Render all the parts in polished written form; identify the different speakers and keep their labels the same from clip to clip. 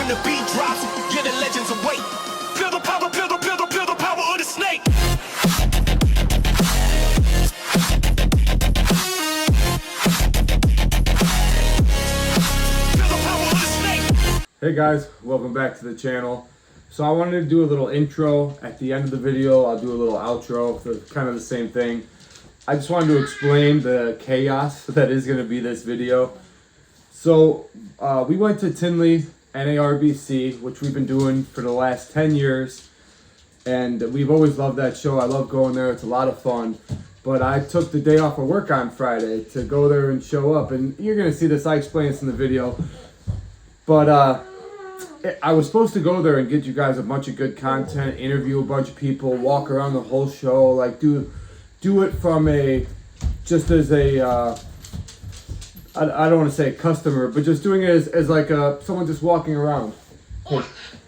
Speaker 1: when the beat drops, yeah, the legends await. Feel the power, feel the power of the snake. Feel the power of the snake.
Speaker 2: Hey guys, welcome back to the channel. So I wanted to do a little intro at the end of the video. I'll do a little outro, so it's kind of the same thing. I just wanted to explain the chaos that is going to be this video. So we went to Tinley, NARBC, which we've been doing for the last 10 years. And we've always loved that show. I love going there. It's a lot of fun. But I took the day off of work on Friday to go there and show up. And you're going to see this. I explain this in the video. But I was supposed to go there and get you guys a bunch of good content, interview a bunch of people, walk around the whole show, like do it from just as a, I don't want to say customer, but just doing it as like someone just walking around.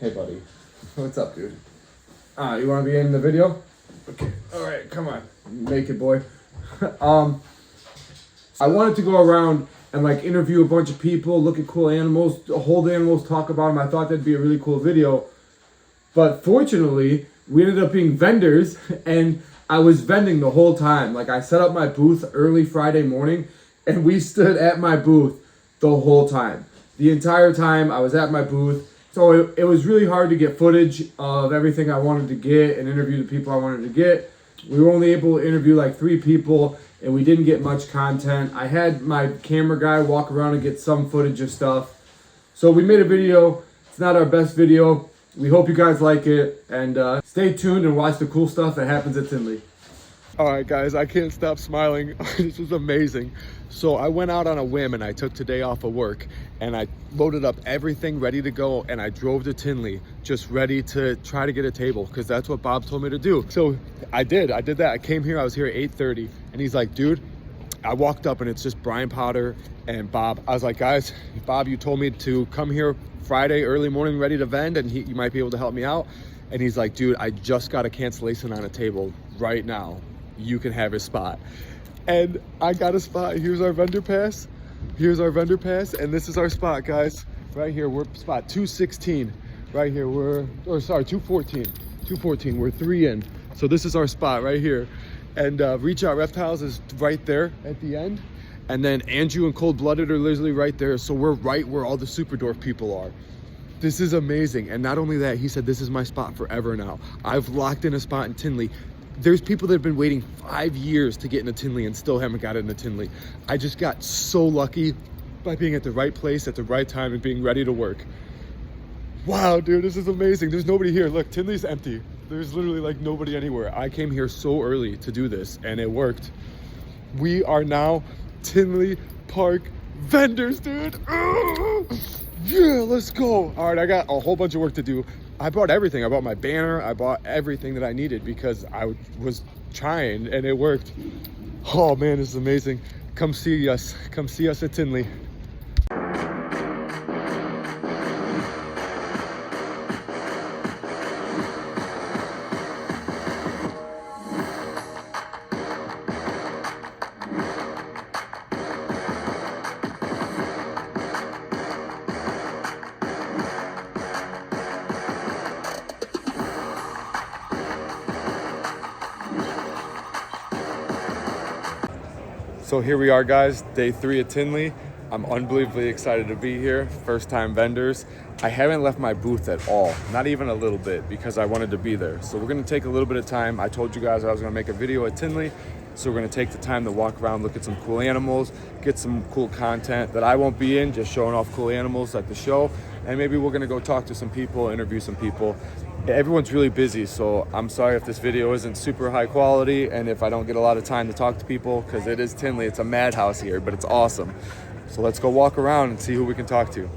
Speaker 2: Hey buddy, what's up, dude? You want to be in the video? Okay, all right, come on, make it, boy. I wanted to go around and like interview a bunch of people, look at cool animals, hold animals, talk about them. I thought that'd be a really cool video. But fortunately, we ended up being vendors, and I was vending the whole time. Like, I set up my booth early Friday morning, and we stood at my booth the whole time. The entire time I was at my booth. So it was really hard to get footage of everything I wanted to get and interview the people I wanted to get. We were only able to interview like 3 people, and we didn't get much content. I had my camera guy walk around and get some footage of stuff. So we made a video. It's not our best video. We hope you guys like it, and stay tuned and watch the cool stuff that happens at Tinley. All right, guys, I can't stop smiling. This is amazing. So I went out on a whim and I took today off of work, and I loaded up everything ready to go, and I drove to Tinley just ready to try to get a table, because that's what Bob told me to do. So I did that. I came here, I was here at 8:30, and he's like, dude, I walked up and it's just Brian Potter and Bob. I was like, guys, Bob, you told me to come here Friday early morning ready to vend, and you might be able to help me out. And he's like, dude, I just got a cancellation on a table right now. You can have his spot. And I got a spot. Here's our vendor pass. Here's our vendor pass, and this is our spot, guys. Right here, we're spot 216. Right here, 214. 214, we're 3 in. So this is our spot right here. And Reach Out Reptiles is right there at the end. And then Andrew and Cold Blooded are literally right there. So we're right where all the Super Dwarf people are. This is amazing. And not only that, he said this is my spot forever now. I've locked in a spot in Tinley. There's people that have been waiting 5 years to get into Tinley and still haven't got into Tinley. I just got so lucky by being at the right place at the right time and being ready to work. Wow, dude, this is amazing. There's nobody here. Look, Tinley's empty. There's literally like nobody anywhere. I came here so early to do this, and it worked. We are now Tinley Park vendors, dude. Yeah, let's go. All right, I got a whole bunch of work to do. I bought everything. I bought my banner. I bought everything that I needed because I was trying, and it worked. Oh man, this is amazing. Come see us. Come see us at Tinley. So here we are, guys, day 3 at Tinley. I'm unbelievably excited to be here. First time vendors. I haven't left my booth at all, not even a little bit, because I wanted to be there. So we're gonna take a little bit of time. I told you guys I was gonna make a video at Tinley. So we're gonna take the time to walk around, look at some cool animals, get some cool content that I won't be in, just showing off cool animals at the show. And maybe we're gonna go talk to some people, interview some people. Everyone's really busy, so I'm sorry if this video isn't super high quality and if I don't get a lot of time to talk to people, because it is Tinley. It's a madhouse here, but it's awesome. So let's go walk around and see who we can talk to.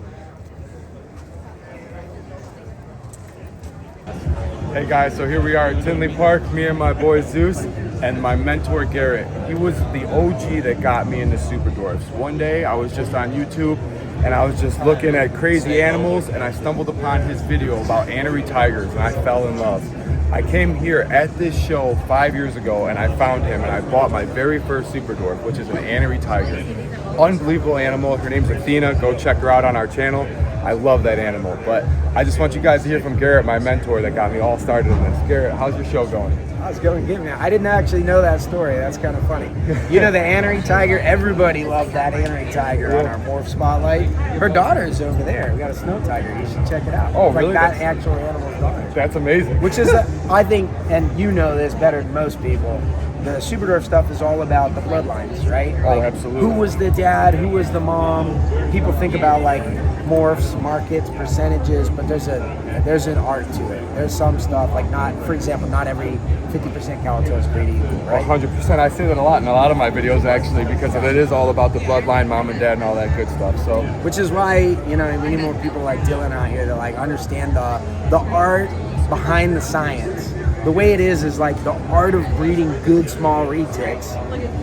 Speaker 2: Hey guys, so here we are at Tinley Park, me and my boy Zeus and my mentor Garrett. He was the OG that got me into Super Dwarfs. One day I was just on YouTube and I was just looking at crazy animals, and I stumbled upon his video about anery tigers, and I fell in love. I came here at this show 5 years ago, and I found him, and I bought my very first Super Dwarf, which is an anery tiger. Unbelievable animal. Her name's Athena. Go check her out on our channel. I love that animal. But I just want you guys to hear from Garrett, my mentor that got me all started in this. Garrett, how's your show going?
Speaker 3: I was going to get me. I didn't actually know that story. That's kind of funny. You know the Anery Tiger? Everybody loved that Anery Tiger on our Morph Spotlight. Her daughter's over there. We got a snow tiger. You should check it out.
Speaker 2: Oh,
Speaker 3: it's
Speaker 2: really?
Speaker 3: Like that actual animal's daughter.
Speaker 2: That's amazing.
Speaker 3: Which is, I think, and you know this better than most people, the Superdwarf stuff is all about the bloodlines, right?
Speaker 2: Oh, absolutely.
Speaker 3: Who was the dad? Who was the mom? People think about like morphs, markets, percentages, but there's an art to it. There's some stuff like for example, not every 50% Calato is created equal, right?
Speaker 2: 100%. I say that a lot in a lot of my videos actually, because it is all about the bloodline, mom and dad, and all that good stuff. So,
Speaker 3: which is why we need more people like Dylan out here to like understand the art behind the science. The way it is like the art of breeding good small retics,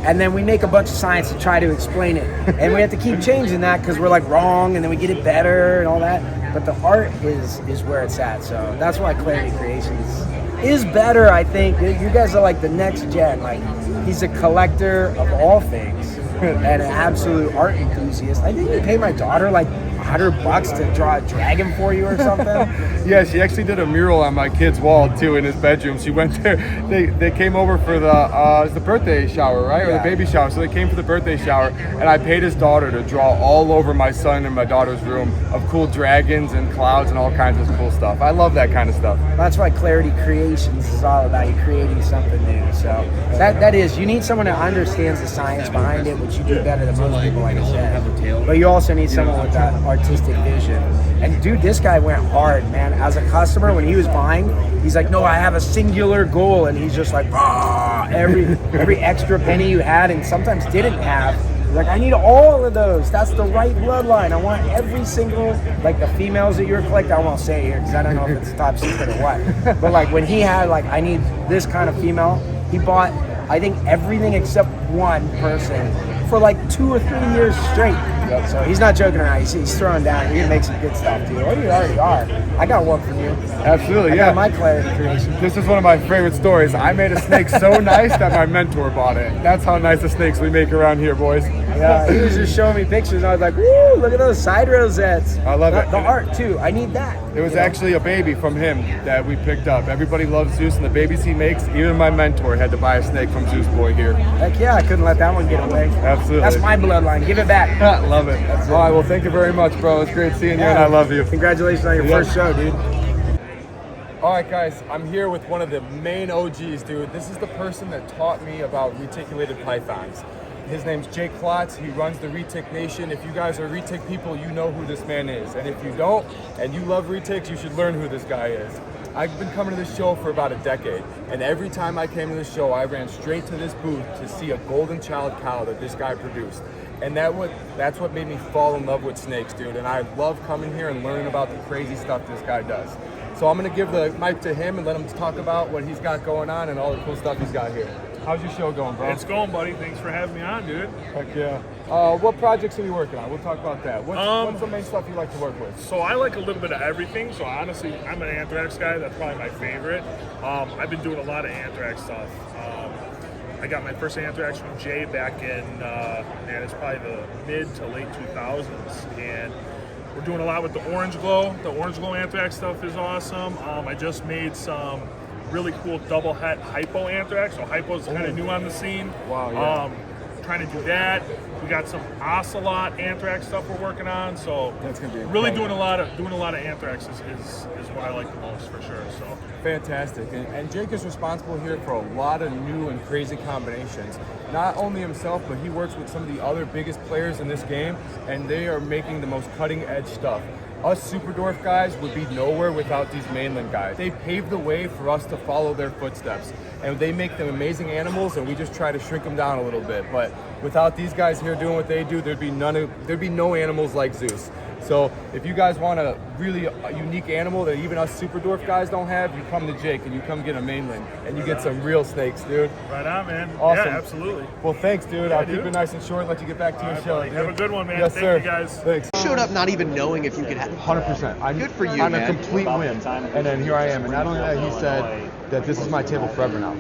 Speaker 3: and then we make a bunch of science to try to explain it, and we have to keep changing that because we're like wrong, and then we get it better and all that. But the art is where it's at. So that's why Clarity Creations is better. I think you guys are like the next gen. Like he's a collector of all things and an absolute art enthusiast. I think you pay my daughter like $100 to draw a dragon for you or something.
Speaker 2: yeah, she actually did a mural on my kid's wall too in his bedroom. She went there. They came over for the birthday shower, right, or the baby shower. So they came for the birthday shower, and I paid his daughter to draw all over my son and my daughter's room of cool dragons and clouds and all kinds of cool stuff. I love that kind of stuff.
Speaker 3: That's why Clarity Creations is all about you creating something new. So that is, you need someone that understands the science behind it, which you do better than most people, like I said. But you also need someone with that artistic vision. And dude, this guy went hard, man. As a customer, when he was buying, he's like, no, I have a singular goal, and he's just like, every extra penny you had and sometimes didn't have. He's like, I need all of those. That's the right bloodline. I want every single, like the females that you're collecting. I won't say it here because I don't know if it's top secret or what. But like when he had like, I need this kind of female, he bought, I think, everything except one person for like 2 or 3 years straight. Yep. So he's not joking around. He's throwing down. You're gonna make some good stuff, dude. Or you already are. I got one from you.
Speaker 2: Absolutely,
Speaker 3: I
Speaker 2: yeah.
Speaker 3: got my Clarity Creation.
Speaker 2: This is one of my favorite stories. I made a snake so nice that my mentor bought it. That's how nice the snakes we make around here, boys.
Speaker 3: Yeah, he was just showing me pictures. And I was like, woo, look at those side rosettes.
Speaker 2: I love it.
Speaker 3: The art too. I need that.
Speaker 2: It was actually a baby from him that we picked up. Everybody loves Zeus and the babies he makes. Even my mentor had to buy a snake from Zeus Boy here.
Speaker 3: Heck yeah, I couldn't let that one get away.
Speaker 2: Absolutely.
Speaker 3: That's my bloodline. Give it back.
Speaker 2: Love it. All right, well, thank you very much, bro. It's great seeing you, and I love you.
Speaker 3: Congratulations on your first show, dude.
Speaker 2: All right, guys, I'm here with one of the main OGs, dude. This is the person that taught me about reticulated pythons. His name's Jake Klotz. He runs the Retic Nation. If you guys are Retic people, you know who this man is. And if you don't, and you love Retics, you should learn who this guy is. I've been coming to this show for about a decade, and every time I came to this show, I ran straight to this booth to see a golden child cow that this guy produced. And that's what made me fall in love with snakes, dude. And I love coming here and learning about the crazy stuff this guy does. So I'm gonna give the mic to him and let him talk about what he's got going on and all the cool stuff he's got here. How's your show going, bro?
Speaker 4: It's going, buddy. Thanks for having me on, dude.
Speaker 2: Heck yeah. What projects are you working on? We'll talk about that. What's the main stuff you like to work with?
Speaker 4: So I like a little bit of everything. So honestly, I'm an anthrax guy. That's probably my favorite. I've been doing a lot of anthrax stuff. I got my first anthrax from Jay back in, it's probably the mid to late 2000s. And we're doing a lot with the orange glow. The orange glow anthrax stuff is awesome. I just made some really cool double het hypo anthrax. So hypo is kind of new on the scene.
Speaker 2: Wow, yeah.
Speaker 4: Trying to do that. We got some ocelot anthrax stuff we're working on. So
Speaker 2: that's gonna be
Speaker 4: really doing a lot of anthrax is what I like the most for sure. So
Speaker 2: fantastic. And Jake is responsible here for a lot of new and crazy combinations. Not only himself, but he works with some of the other biggest players in this game, and they are making the most cutting edge stuff. Us Superdwarf guys would be nowhere without these mainland guys. They paved the way for us to follow their footsteps, and they make them amazing animals, and we just try to shrink them down a little bit. But without these guys here doing what they do, there'd be no animals like Zeus. So if you guys want to really a unique animal that even us Super Dwarf guys don't have, you come to Jake and you come get a mainland and you get some real snakes, dude.
Speaker 4: Right on, man.
Speaker 2: Awesome.
Speaker 4: Yeah, absolutely.
Speaker 2: Well, thanks, dude.
Speaker 4: Yeah,
Speaker 2: I'll
Speaker 4: dude.
Speaker 2: keep it nice and short. Let you get back to your
Speaker 4: right,
Speaker 2: show.
Speaker 4: buddy.
Speaker 2: Dude.
Speaker 4: Have a good one, man.
Speaker 2: Yes,
Speaker 4: Thank
Speaker 2: sir.
Speaker 4: you, guys.
Speaker 2: Thanks.
Speaker 5: Showed up not even knowing if you could have.
Speaker 2: 100%.
Speaker 5: Good for you,
Speaker 2: on
Speaker 5: man.
Speaker 2: a complete whim. And then here I am. And not only that, he said that this is my table forever now.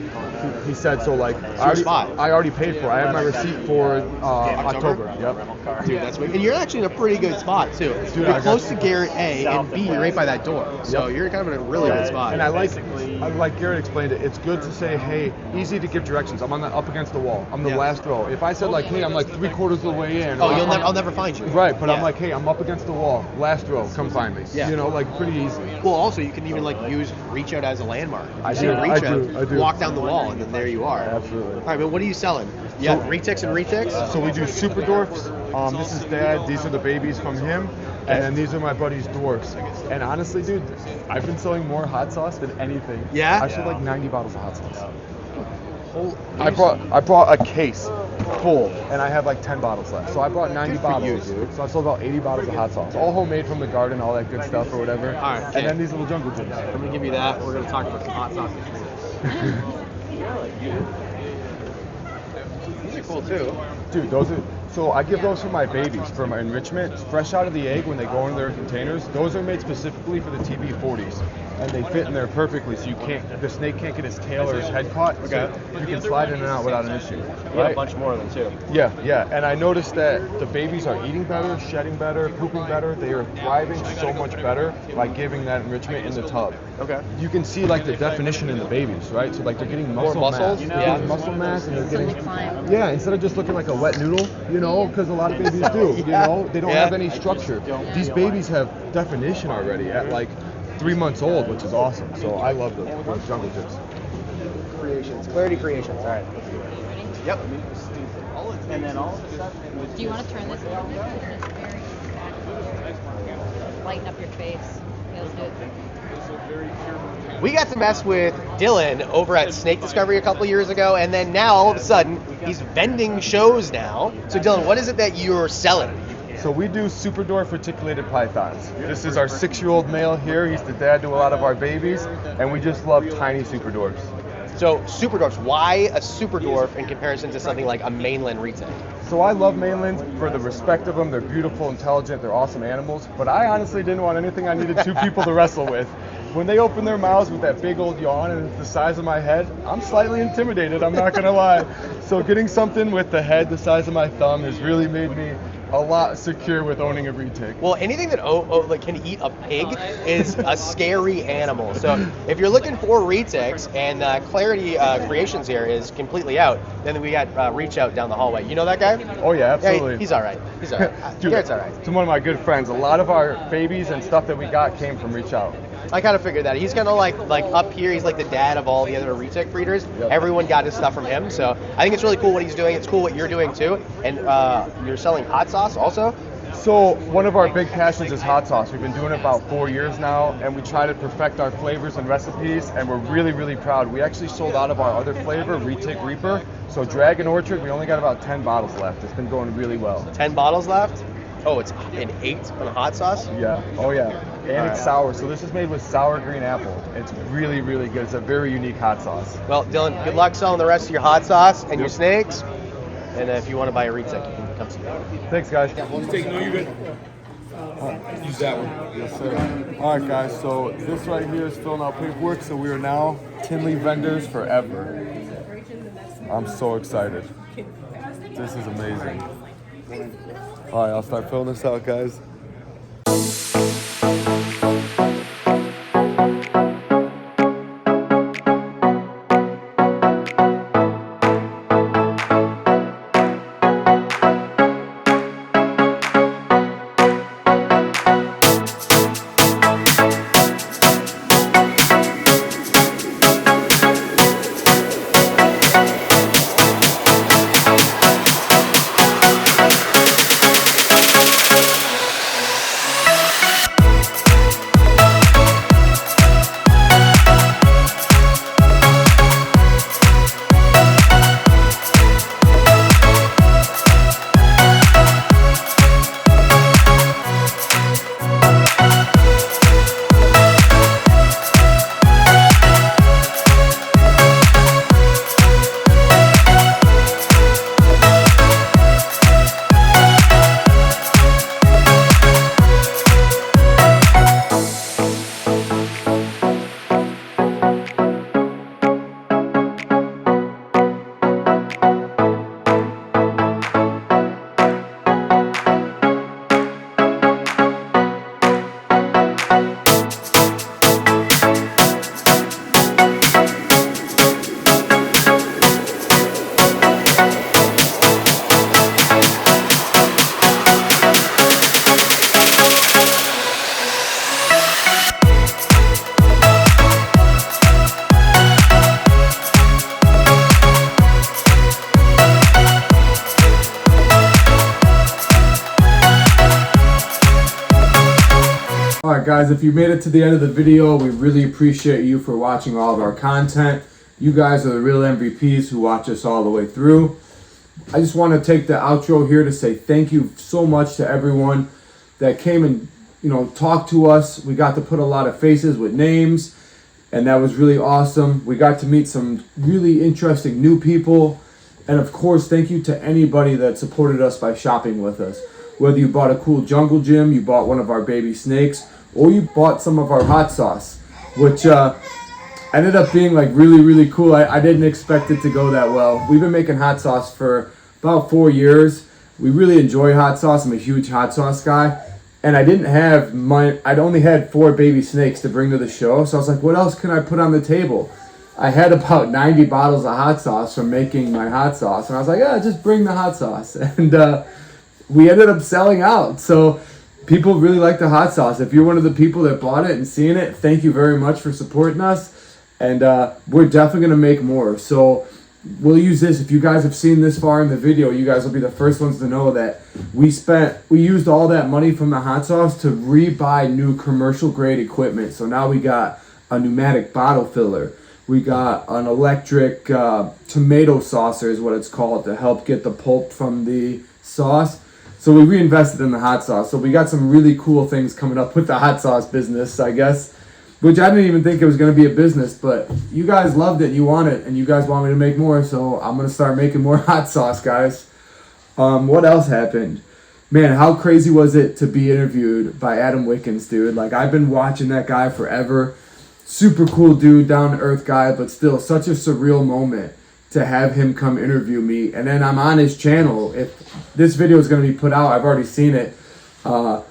Speaker 2: He said, so like, I already paid for it. I have my receipt for October. Yep.
Speaker 5: Dude, that's wicked. And you're actually in a pretty good spot too.
Speaker 2: Dude,
Speaker 5: You're close to Garrett A, and B, you're right by that door. So you're kind of in a really good spot.
Speaker 2: And I like Garrett explained it. It's good to say, hey, easy to give directions. I'm up against the wall. I'm the last row. If I said like, hey, I'm like 3/4 of the way in.
Speaker 5: Oh, I'll never find you.
Speaker 2: Right, but I'm like, hey, I'm up against the wall. Last row, come find me.
Speaker 5: Yeah.
Speaker 2: You know, like pretty easy.
Speaker 5: Well, also you can even like use reach out as a landmark.
Speaker 2: I
Speaker 5: You
Speaker 2: do,
Speaker 5: see a reach
Speaker 2: I do,
Speaker 5: out,
Speaker 2: I do.
Speaker 5: walk down the wall, and then there you are.
Speaker 2: Absolutely.
Speaker 5: All right, but what are you selling? You got retics and retics?
Speaker 2: So we do super dwarfs. This is Dad. These are the babies from him. And then these are my buddy's dwarfs. And honestly, dude, I've been selling more hot sauce than anything.
Speaker 5: Yeah?
Speaker 2: I sold like 90 bottles of hot sauce. I brought a case full, and I have like 10 bottles left. So I brought 90
Speaker 5: Good for
Speaker 2: bottles.
Speaker 5: you, dude.
Speaker 2: So I sold about 80 bottles of hot sauce, all homemade from the garden, all that good stuff or whatever.
Speaker 5: All right, okay.
Speaker 2: And then these little jungle gyms.
Speaker 5: I'm gonna give you that. We're gonna talk about some hot sauce experience. These are cool too.
Speaker 2: Dude, those are. So I give those for my babies, for my enrichment, fresh out of the egg when they go into their containers. Those are made specifically for the TB40s, and they fit in there perfectly, so the snake can't get his tail or his head caught.
Speaker 5: Okay.
Speaker 2: So you can slide in and out without an issue.
Speaker 5: You have
Speaker 2: Right?
Speaker 5: a bunch more of them too.
Speaker 2: Yeah. And I noticed that the babies are eating better, shedding better, pooping better. They are thriving so much better by giving that enrichment in the tub.
Speaker 5: Okay.
Speaker 2: You can see like the definition in the babies, right? So like they're getting muscle
Speaker 5: More muscles?
Speaker 2: mass.
Speaker 5: Yeah.
Speaker 2: They're getting muscle mass, and they're getting instead of just looking like a wet noodle, you know, because a lot of babies do. You know, they don't have any structure. These babies have definition already at like 3 months old, which is awesome. So I love the jungle gyms.
Speaker 5: Clarity Creations. All right. Yep.
Speaker 6: And then all of a sudden it was. Do you want to turn this a little bit? It's very back. Lighten up your face. Feels good.
Speaker 5: We got to mess with Dylan over at Snake Discovery a couple years ago, and then now all of a sudden he's vending shows now. So Dylan, what is it that you're selling?
Speaker 2: So we do super dwarf reticulated pythons. This is our 6-year-old male here. He's the dad to a lot of our babies, and we just love tiny super dwarfs.
Speaker 5: So super dwarfs, why a super dwarf in comparison to something like a mainland retic?
Speaker 2: So I love mainlands for the respect of them. They're beautiful, intelligent, they're awesome animals. But I honestly didn't want anything I needed 2 people to wrestle with. When they open their mouths with that big old yawn and it's the size of my head, I'm slightly intimidated, I'm not gonna lie. So getting something with the head the size of my thumb has really made me a lot secure with owning a retic.
Speaker 5: Well, anything that like can eat a pig is a scary animal. So if you're looking for retics, and Clarity Creations here is completely out, then we got Reach Out down the hallway. You know that guy?
Speaker 2: Oh yeah, absolutely.
Speaker 5: Yeah, he's all right. He's all right.
Speaker 2: Dude,
Speaker 5: Garrett's all right.
Speaker 2: He's one of my good friends. A lot of our babies and stuff that we got came from Reach Out.
Speaker 5: I kind of figured that. He's kind of like up here, he's like the dad of all the other retic breeders.
Speaker 2: Yep.
Speaker 5: Everyone got his stuff from him. So I think it's really cool what he's doing. It's cool what you're doing too. And you're selling hot sauce also?
Speaker 2: So one of our big passions is hot sauce. We've been doing it about 4 years now, and we try to perfect our flavors and recipes, and we're really, really proud. We actually sold out of our other flavor, Retic Reaper. So Dragon Orchard, we only got about 10 bottles left. It's been going really well.
Speaker 5: 10 bottles left? Oh, it's an 8 on hot sauce?
Speaker 2: Yeah. Oh yeah. And it's sour. So this is made with sour green apple. It's really, really good. It's a very unique hot sauce.
Speaker 5: Well, Dylan, good luck selling the rest of your hot sauce and your snakes. And if you want to buy a retic, you can come see me.
Speaker 2: Thanks, guys.
Speaker 7: Use that one.
Speaker 2: Yes, sir. All right, guys. So this right here is filling out paperwork. So we are now Tinley vendors forever. I'm so excited. This is amazing. All right, I'll start filling this out, guys. guys, if you made it to the end of the video, we really appreciate you for watching all of our content. You guys are the real MVPs who watch us all the way through. I just want to take the outro here to say thank you so much to everyone that came and, talked to us. We got to put a lot of faces with names, and that was really awesome. We got to meet some really interesting new people. And of course, thank you to anybody that supported us by shopping with us. Whether you bought a cool jungle gym, you bought one of our baby snakes, or you bought some of our hot sauce, which ended up being like really, really cool. I didn't expect it to go that well. We've been making hot sauce for about 4 years. We really enjoy hot sauce. I'm a huge hot sauce guy. And I'd only had 4 baby snakes to bring to the show. So I was like, what else can I put on the table? I had about 90 bottles of hot sauce from making my hot sauce. And I was like, just bring the hot sauce. And we ended up selling out. So people really like the hot sauce. If you're one of the people that bought it and seeing it, thank you very much for supporting us. And we're definitely going to make more. So we'll use this. If you guys have seen this far in the video, you guys will be the first ones to know that we used all that money from the hot sauce to re-buy new commercial grade equipment. So now we got a pneumatic bottle filler. We got an electric tomato saucer is what it's called, to help get the pulp from the sauce. So we reinvested in the hot sauce. So we got some really cool things coming up with the hot sauce business, I guess. Which I didn't even think it was going to be a business, but you guys loved it, you want it, and you guys want me to make more, so I'm going to start making more hot sauce, guys. What else happened? Man, how crazy was it to be interviewed by Adam Wickens, dude? Like, I've been watching that guy forever. Super cool dude, down-to-earth guy, but still such a surreal moment to have him come interview me. And then I'm on his channel. If this video is going to be put out, I've already seen it. I'm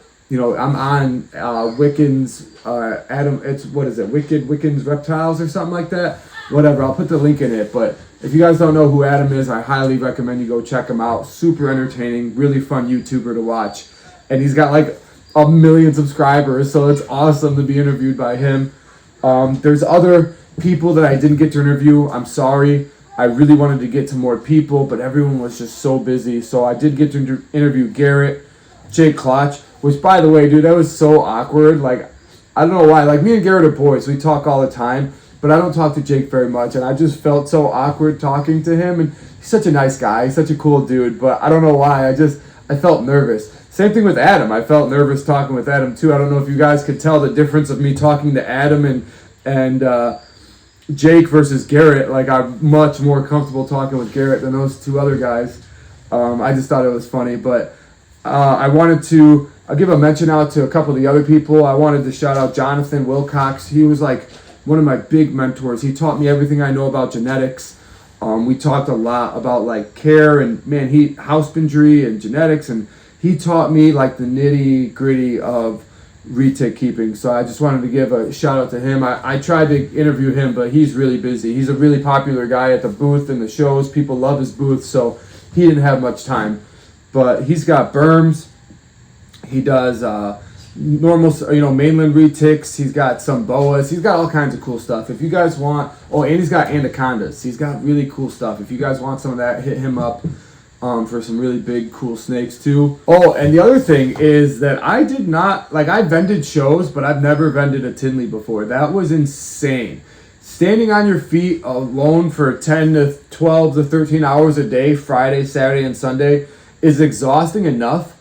Speaker 2: on Wickens, Adam, Wickens Reptiles or something like that. Whatever, I'll put the link in it. But if you guys don't know who Adam is, I highly recommend you go check him out. Super entertaining, really fun YouTuber to watch. And he's got like 1 million subscribers, so it's awesome to be interviewed by him. There's other people that I didn't get to interview. I'm sorry. I really wanted to get to more people, but everyone was just so busy. So I did get to interview Garrett, Jake Klotch. Which, by the way, dude, that was so awkward. Like, I don't know why. Like, me and Garrett are boys. We talk all the time. But I don't talk to Jake very much. And I just felt so awkward talking to him. And he's such a nice guy. He's such a cool dude. But I don't know why. I felt nervous. Same thing with Adam. I felt nervous talking with Adam, too. I don't know if you guys could tell the difference of me talking to Adam and Jake versus Garrett. Like, I'm much more comfortable talking with Garrett than those 2 other guys. I just thought it was funny. But I'll give a mention out to a couple of the other people. I wanted to shout out Jonathan Wilcox. He was like one of my big mentors. He taught me everything I know about genetics. We talked a lot about like care and husbandry and genetics, and he taught me like the nitty gritty of retic keeping. So I just wanted to give a shout out to him. I tried to interview him, but he's really busy. He's a really popular guy at the booth and the shows. People love his booth, so he didn't have much time. But he's got berms. He does normal, mainland retics. He's got some boas. He's got all kinds of cool stuff. If you guys want, and he's got anacondas. He's got really cool stuff. If you guys want some of that, hit him up for some really big, cool snakes too. Oh, and the other thing is that I vended shows, but I've never vended a Tinley before. That was insane. Standing on your feet alone for 10 to 12 to 13 hours a day, Friday, Saturday, and Sunday, is exhausting enough.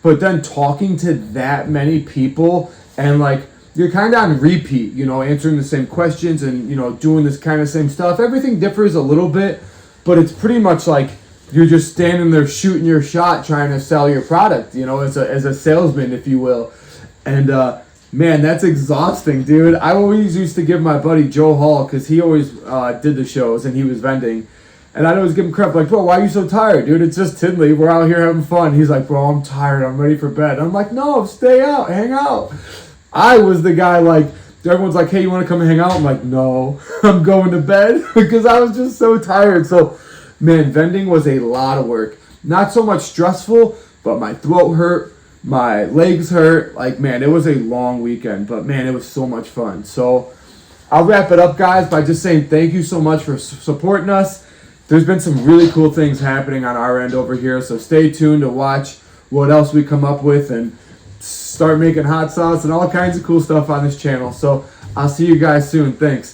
Speaker 2: But then talking to that many people and like you're kind of on repeat, answering the same questions and, doing this kind of same stuff. Everything differs a little bit, but it's pretty much like you're just standing there shooting your shot trying to sell your product, as a salesman, if you will. And man, that's exhausting, dude. I always used to give my buddy Joe Hall, because he always did the shows and he was vending. And I'd always give him crap, like, bro, why are you so tired, dude? It's just Tinley. We're out here having fun. He's like, bro, I'm tired. I'm ready for bed. I'm like, no, stay out. Hang out. I was the guy, like, everyone's like, hey, you want to come and hang out? I'm like, no, I'm going to bed because I was just so tired. So, man, vending was a lot of work. Not so much stressful, but my throat hurt. My legs hurt. Like, man, it was a long weekend. But, man, it was so much fun. So, I'll wrap it up, guys, by just saying thank you so much for supporting us. There's been some really cool things happening on our end over here, so stay tuned to watch what else we come up with and start making hot sauce and all kinds of cool stuff on this channel. So I'll see you guys soon. Thanks.